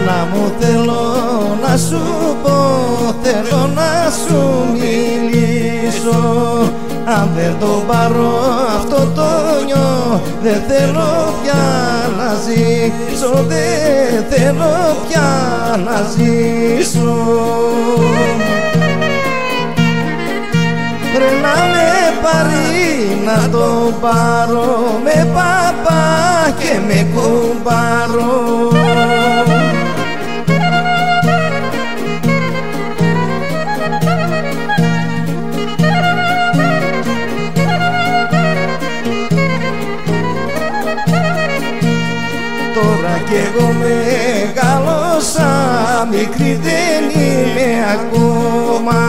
Μάνα μου θέλω να σου πω, θέλω να σου μιλήσω. Αν δεν το πάρω αυτό το νιώ, δεν θέλω πια να ζήσω, δεν θέλω πια να ζήσω. Ρε να με πάρει να το πάρω, με παπά και με κουμπάρο. Τώρα κι εγώ μεγάλωσα, μικρή δεν είμαι ακόμα.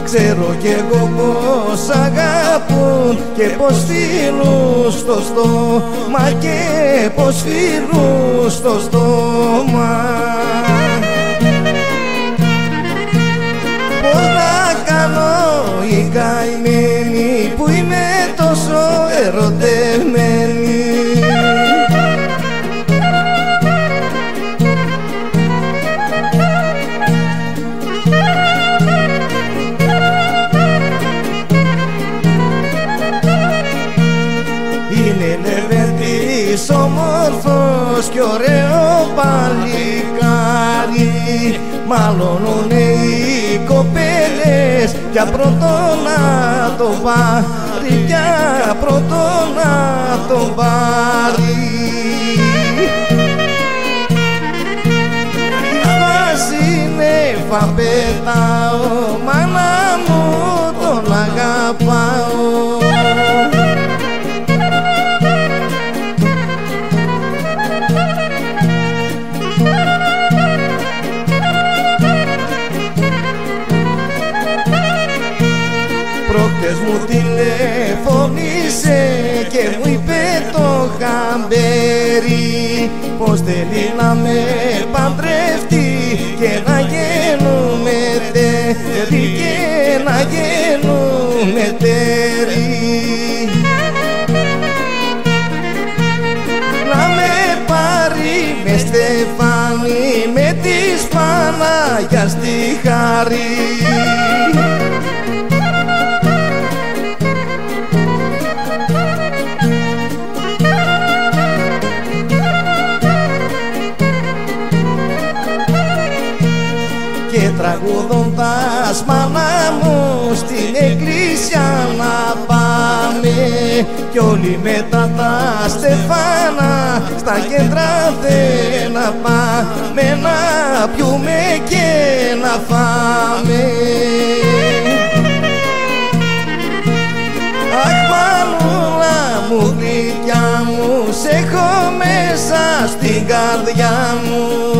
Ξέρω κι εγώ πως αγαπούν και πως φιλούν στο στόμα, και πως φιλούν στο στόμα. Πώς να κάνω η καημένη που είμαι τόσο ερωτευμένη. Είναι Λεβέντης όμορφος κι ωραίο παλικάρι, μαλώνουνε οι κοπέλες για πρώτο να το πάρει, για πρώτο να το πάρει. Στα σύννεφα πετάω, μάνα μου τον αγαπάω. Προχτές μου τηλεφώνησε και μου είπε το χαμπέρι πως θέλει να με παντρευτεί και να γίνουμε τέρι, και να γίνουμε τέρι. Να με πάρει με στεφάνι, με της Παναγιάς τη χάρη. Και τραγουδώντας μάνα μου στην εκκλησιά να πάμε, κι όλοι μετά τα στεφάνα στα κέντρα δεν να πάμε, να πιούμε και να φάμε. Αχ μανούλα μου, γλυκιά μου, σ' έχω μέσα στην καρδιά μου.